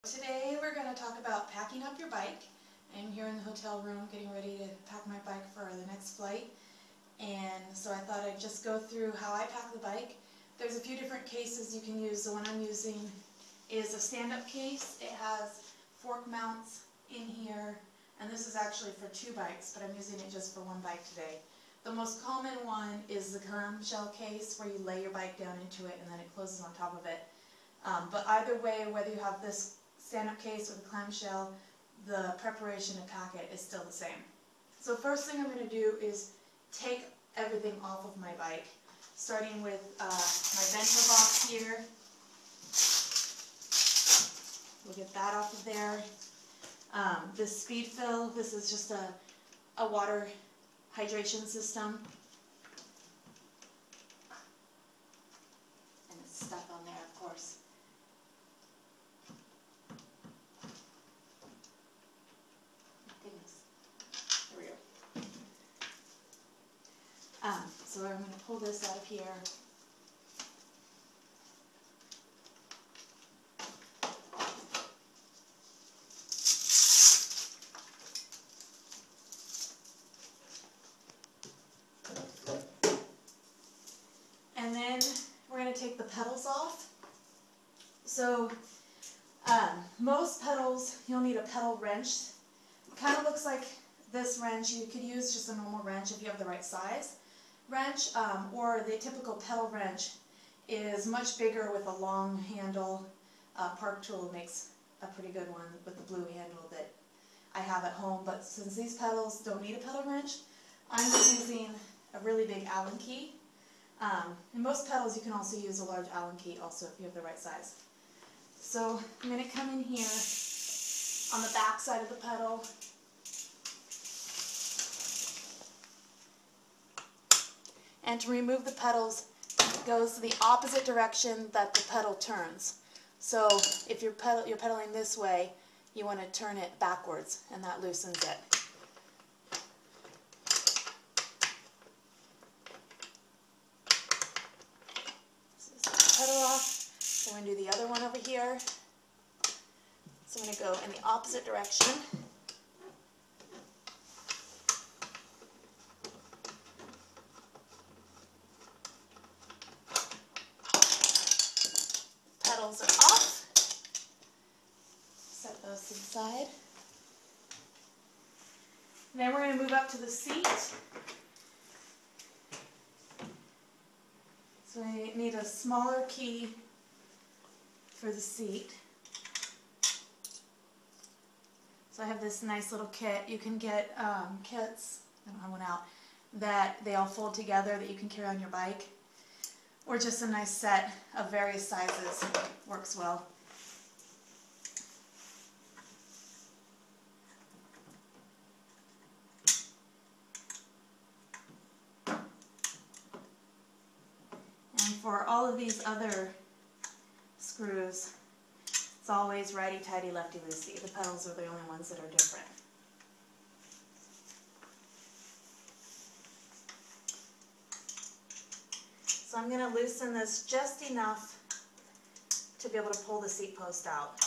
Today we're going to talk about packing up your bike. I'm here in the hotel room getting ready to pack my bike for the next flight, and so I thought I'd just go through how I pack the bike. There's a few different cases you can use. The one I'm using is a stand-up case. It has fork mounts in here, and this is actually for two bikes, but I'm using it just for one bike today. The most common one is the clamshell case, where you lay your bike down into it and then it closes on top of it. But either way, whether you have this stand-up case or the clamshell, the preparation to pack it is still the same. So first thing I'm going to do is take everything off of my bike, starting with my bento box here. We'll get that off of there. This speed fill, this is just a water hydration system. And it's stuck on there, of course. So I'm going to pull this out of here. And then we're going to take the pedals off. So most pedals, you'll need a pedal wrench. It kind of looks like this wrench. You could use just a normal wrench if you have the right size wrench, or the typical pedal wrench is much bigger with a long handle. Park Tool makes a pretty good one with the blue handle that I have at home, but since these pedals don't need a pedal wrench, I'm just using a really big Allen key. In most pedals you can also use a large Allen key also if you have the right size. So I'm going to come in here on the back side of the pedal. And to remove the pedals, it goes the opposite direction that the pedal turns. So if you're pedaling this way, you want to turn it backwards, and that loosens it. So this is the pedal off. So I'm going to do the other one over here. So I'm going to go in the opposite direction. Pedals are off. Set those to the side. Then we're going to move up to the seat. So I need a smaller key for the seat. So I have this nice little kit. You can get kits, I don't have one out, that they all fold together that you can carry on your bike. Or just a nice set of various sizes works well. And for all of these other screws, it's always righty-tighty, lefty-loosey. The pedals are the only ones that are different. So I'm going to loosen this just enough to be able to pull the seat post out,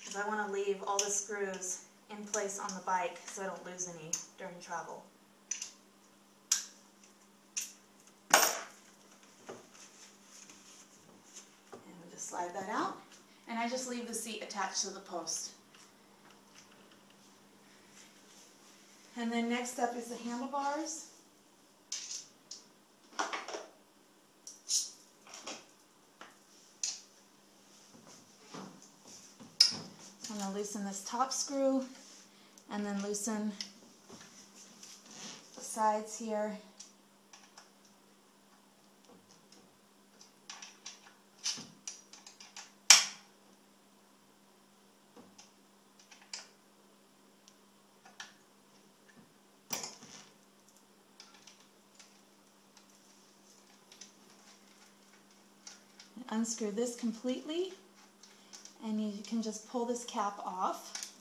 because I want to leave all the screws in place on the bike so I don't lose any during travel. And we'll just slide that out, and I just leave the seat attached to the post. And then next up is the handlebars. I'm going to loosen this top screw and then loosen the sides here. Unscrew this completely, and you can just pull this cap off,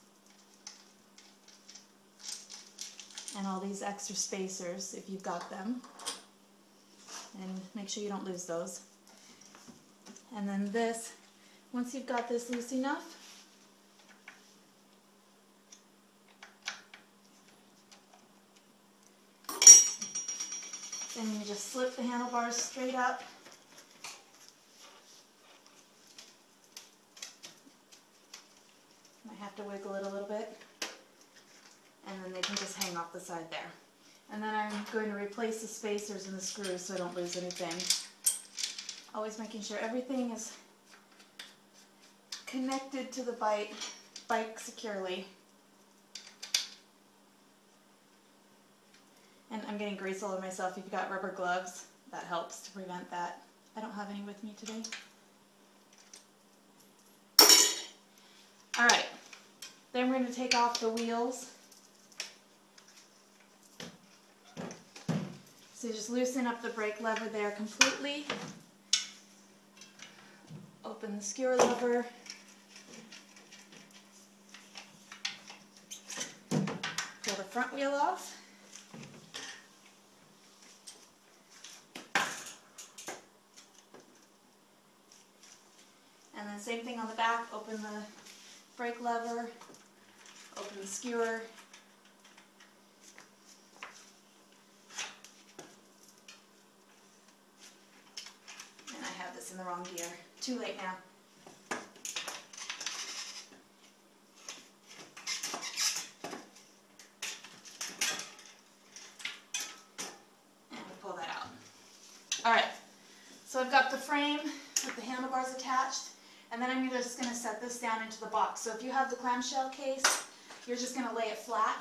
and all these extra spacers if you've got them, and make sure you don't lose those. And then this, once you've got this loose enough, And you just slip the handlebars straight up. Might have to wiggle it a little bit. And then they can just hang off the side there. And then I'm going to replace the spacers and the screws so I don't lose anything. Always making sure everything is connected to the bike securely. And I'm getting grease all over myself. If you've got rubber gloves, that helps to prevent that. I don't have any with me today. Alright, then we're going to take off the wheels. So just loosen up the brake lever there completely. Open the skewer lever. Pull the front wheel off. And then same thing on the back, open the brake lever, open the skewer. And I have this in the wrong gear. Too late now. And we pull that out. Alright, so I've got the frame with the handlebars attached. And then I'm just going to set this down into the box. So if you have the clamshell case, you're just going to lay it flat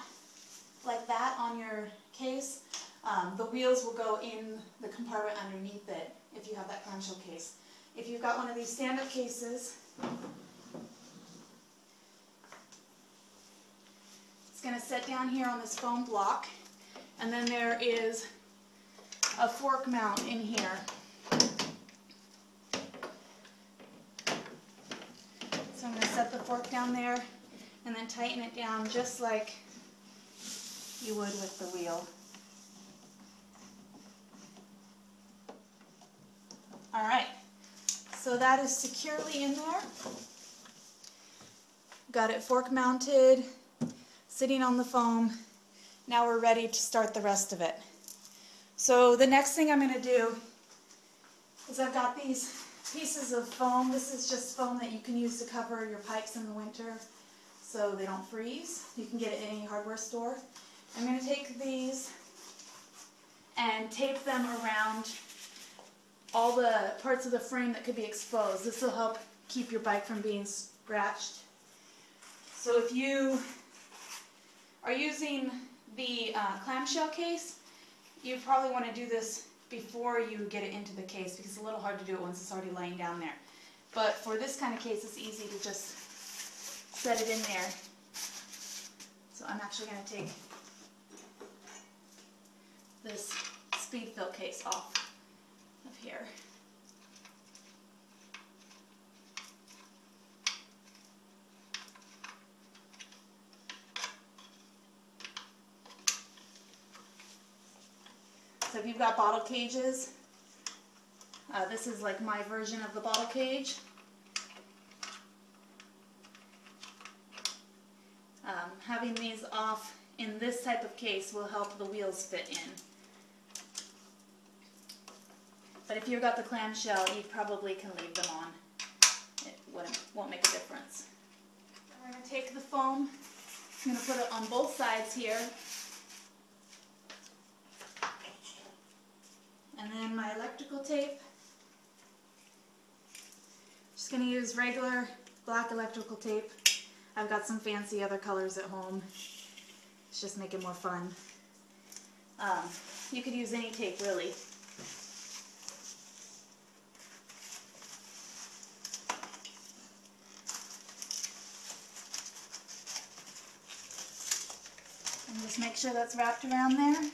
like that on your case. The wheels will go in the compartment underneath it if you have that clamshell case. If you've got one of these stand-up cases, it's going to set down here on this foam block. And then there is a fork mount in here. So I'm going to set the fork down there and then tighten it down just like you would with the wheel. Alright, so that is securely in there. Got it fork mounted, sitting on the foam. Now we're ready to start the rest of it. So the next thing I'm going to do is I've got these pieces of foam. This is just foam that you can use to cover your pipes in the winter so they don't freeze. You can get it in any hardware store. I'm going to take these and tape them around all the parts of the frame that could be exposed. This will help keep your bike from being scratched. So if you are using the clamshell case, you probably want to do this before you get it into the case because it's a little hard to do it once it's already laying down there. But for this kind of case, it's easy to just set it in there. So I'm actually going to take this speed fill case off of here. So if you've got bottle cages, this is like my version of the bottle cage. Having these off in this type of case will help the wheels fit in. But if you've got the clamshell, you probably can leave them on. It won't make a difference. We're going to take the foam, I'm going to put it on both sides here. And then my electrical tape. Just going to use regular black electrical tape. I've got some fancy other colors at home. It's just make it more fun. You could use any tape really. And just make sure that's wrapped around there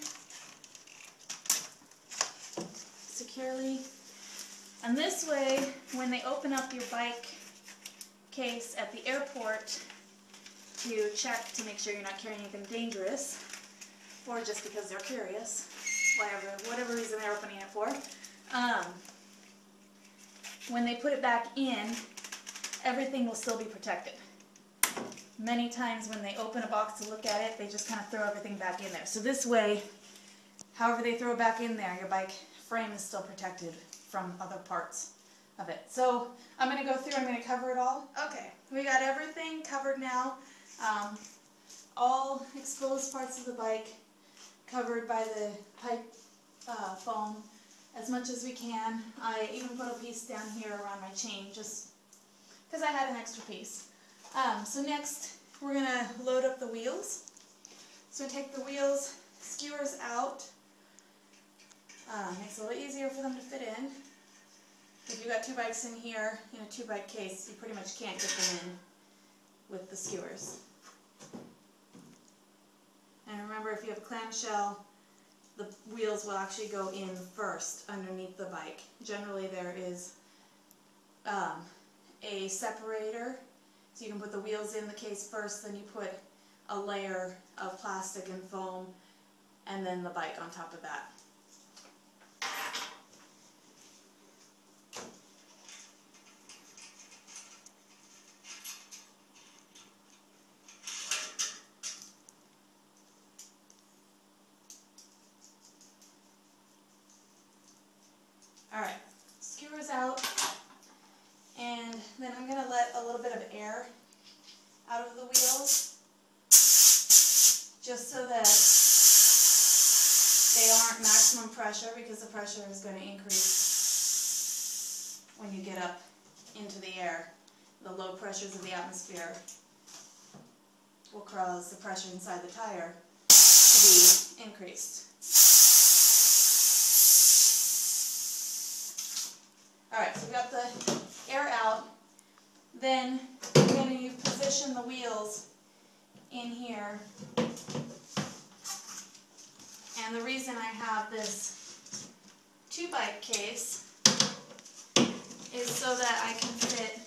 securely. And this way, when they open up your bike case at the airport to check to make sure you're not carrying anything dangerous, or just because they're curious, whatever reason they're opening it for, when they put it back in, everything will still be protected. Many times when they open a box to look at it, they just kind of throw everything back in there. So this way, However they throw it back in there, your bike frame is still protected from other parts of it. So I'm going to go through, I'm going to cover it all. Okay, we got everything covered now. All exposed parts of the bike covered by the pipe foam as much as we can. I even put a piece down here around my chain just because I had an extra piece. So next we're going to load up the wheels. So take the wheels, skewers out. Makes it a little easier for them to fit in. If you've got two bikes in here, in a 2-bike case, you pretty much can't get them in with the skewers. And remember, if you have a clamshell, the wheels will actually go in first underneath the bike. Generally there is a separator, so you can put the wheels in the case first, then you put a layer of plastic and foam, and then the bike on top of that. Alright, skewers out, and then I'm going to let a little bit of air out of the wheels, just so that they aren't maximum pressure, because the pressure is going to increase when you get up into the air. The low pressures of the atmosphere will cause the pressure inside the tire to be increased. Alright, so we've got the air out. Then we're going to position the wheels in here. And the reason I have this 2-bike case is so that I can fit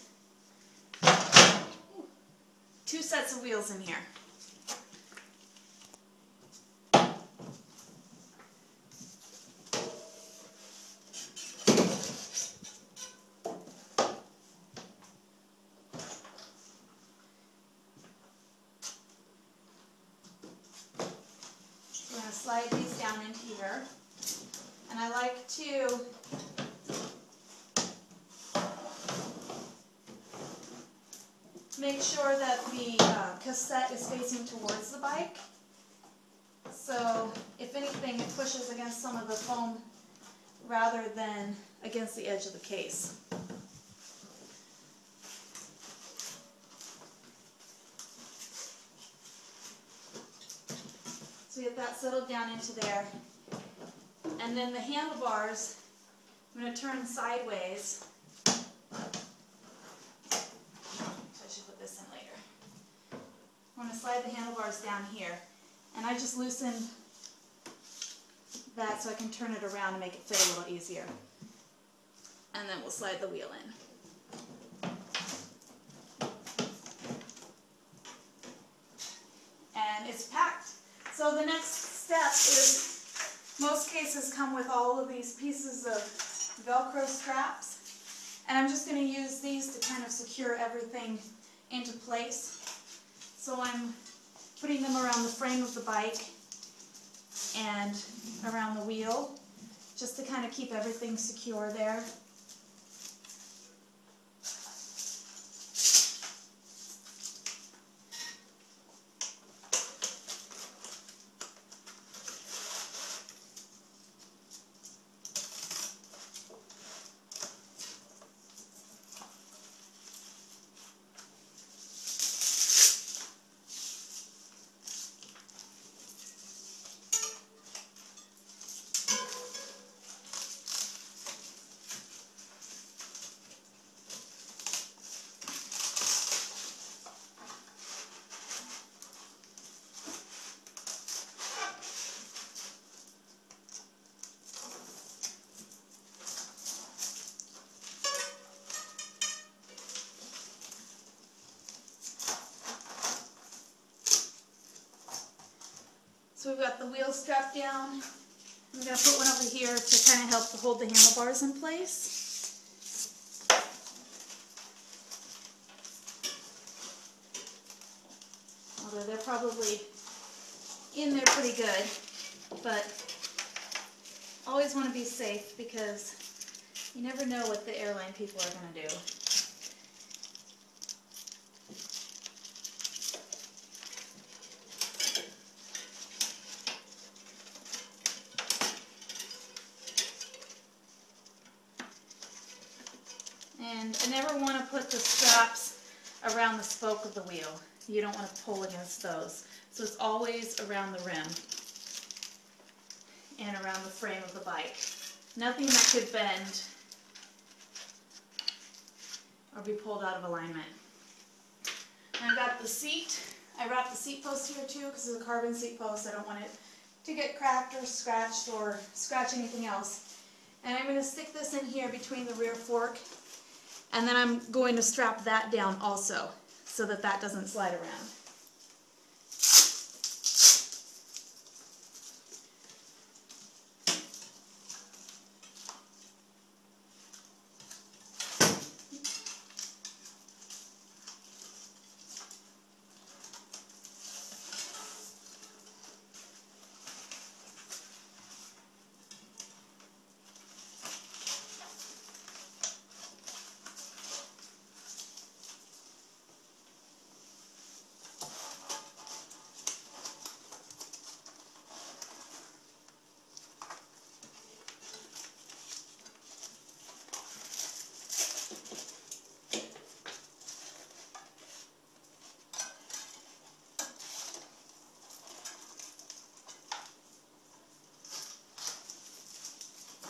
2 sets of wheels in here. Slide these down in here, and I like to make sure that the cassette is facing towards the bike, so if anything it pushes against some of the foam rather than against the edge of the case. So get that settled down into there. And then the handlebars, I'm going to turn sideways. So I should put this in later. I'm going to slide the handlebars down here. And I just loosen that so I can turn it around and make it fit a little easier. And then we'll slide the wheel in. And it's packed. So the next step is, most cases come with all of these pieces of Velcro straps, and I'm just going to use these to kind of secure everything into place. So I'm putting them around the frame of the bike and around the wheel, just to kind of keep everything secure there. So we've got the wheel strapped down. I'm going to put one over here to kind of help to hold the handlebars in place. Although they're probably in there pretty good, but always want to be safe because you never know what the airline people are going to do. And I never want to put the straps around the spoke of the wheel. You don't want to pull against those. So it's always around the rim and around the frame of the bike. Nothing that could bend or be pulled out of alignment. And I've got the seat. I wrapped the seat post here too because it's a carbon seat post. I don't want it to get cracked or scratched or scratch anything else. And I'm going to stick this in here between the rear fork. And then I'm going to strap that down also so that that doesn't slide around.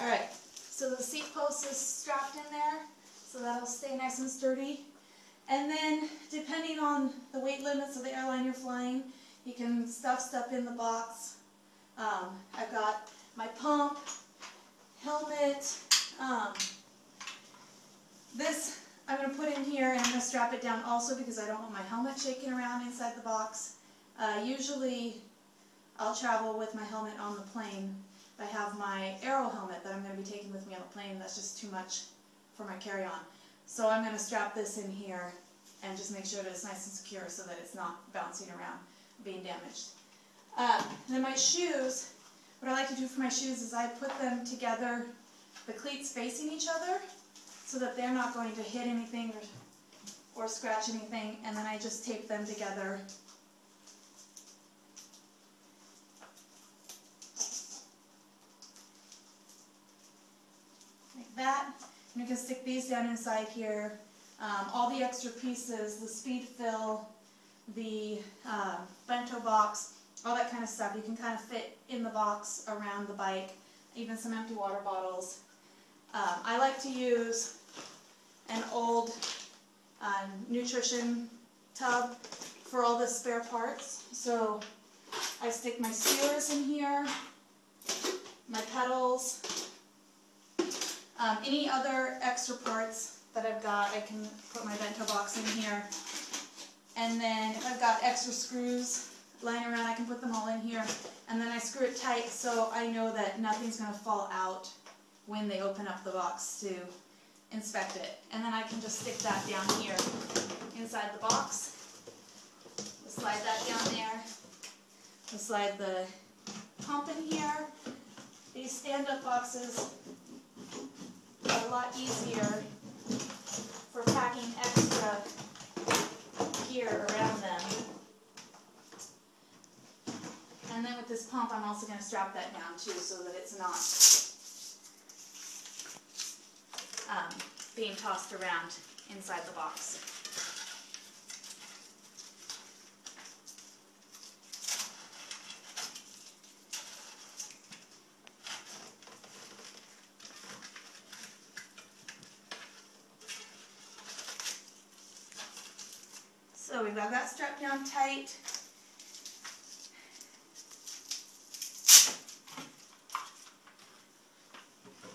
Alright, so the seat post is strapped in there, so that'll stay nice and sturdy. And then, depending on the weight limits of the airline you're flying, you can stuff stuff in the box. I've got my pump, helmet, this I'm going to put in here and I'm going to strap it down also because I don't want my helmet shaking around inside the box. Usually I'll travel with my helmet on the plane. I have my Aero helmet that I'm going to be taking with me on the plane. That's just too much for my carry-on. So I'm going to strap this in here and just make sure that it's nice and secure so that it's not bouncing around, being damaged. Then my shoes, what I like to do for my shoes is I put them together, the cleats facing each other, so that they're not going to hit anything or scratch anything, and then I just tape them together. Like that. And you can stick these down inside here. All the extra pieces, the speed fill, the bento box, all that kind of stuff, you can kind of fit in the box around the bike, even some empty water bottles. I like to use an old nutrition tub for all the spare parts. So I stick my skewers in here, my pedals, any other extra parts that I've got, I can put my bento box in here. And then if I've got extra screws lying around, I can put them all in here. And then I screw it tight so I know that nothing's going to fall out when they open up the box to inspect it. And then I can just stick that down here inside the box. We'll slide that down there. We'll slide the pump in here. These stand-up boxes are a lot easier for packing extra gear around them. And then with this pump, I'm also going to strap that down too so that it's not being tossed around inside the box. So we've got that strapped down tight.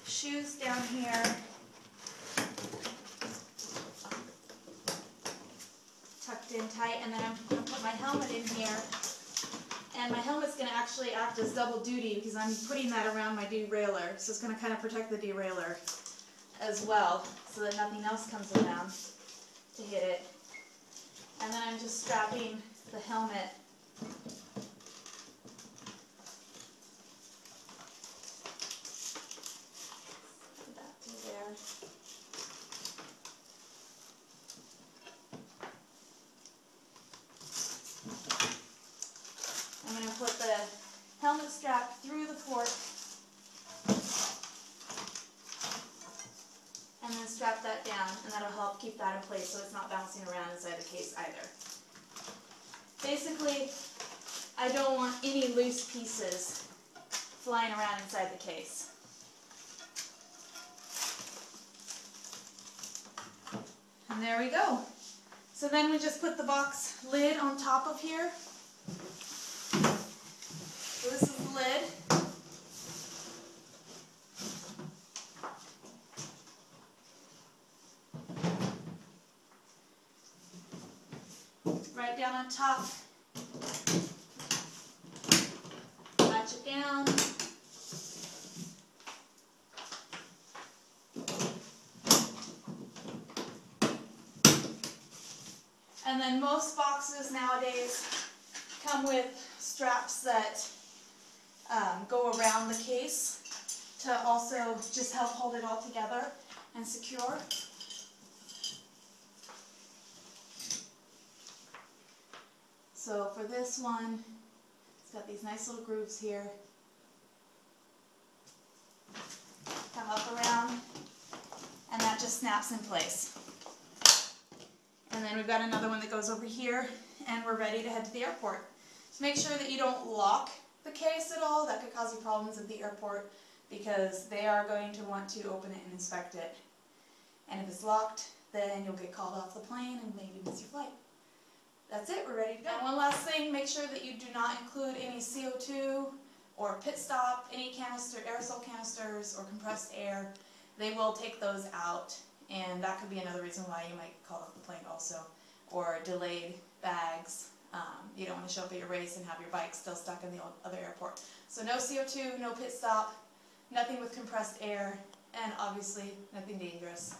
Shoes down here. Tucked in tight, and then I'm going to put my helmet in here. And my helmet's going to actually act as double duty because I'm putting that around my derailleur. So it's going to kind of protect the derailleur as well so that nothing else comes around to hit it. And then I'm just strapping the helmet strap through the fork and then strap that down, and that'll help keep that in place so it's not bouncing around inside the case either. Basically, I don't want any loose pieces flying around inside the case. And there we go. So then we just put the box lid on top of here. So this is the lid. Right down on top. Latch it down. And then most boxes nowadays come with straps that go around the case to also just help hold it all together and secure. So for this one, it's got these nice little grooves here. Come up around, and that just snaps in place. And then we've got another one that goes over here, and we're ready to head to the airport. So make sure that you don't lock the case at all. That could cause you problems at the airport because they are going to want to open it and inspect it. And if it's locked, then you'll get called off the plane and maybe miss your flight. That's it, we're ready to go. And one last thing, make sure that you do not include any CO2 or pit stop, any canister, aerosol canisters or compressed air. They will take those out. And that could be another reason why you might call off the plane also. Or delayed bags. You don't want to show up at your race and have your bike still stuck in the other airport. So no CO2, no pit stop, nothing with compressed air, and obviously nothing dangerous.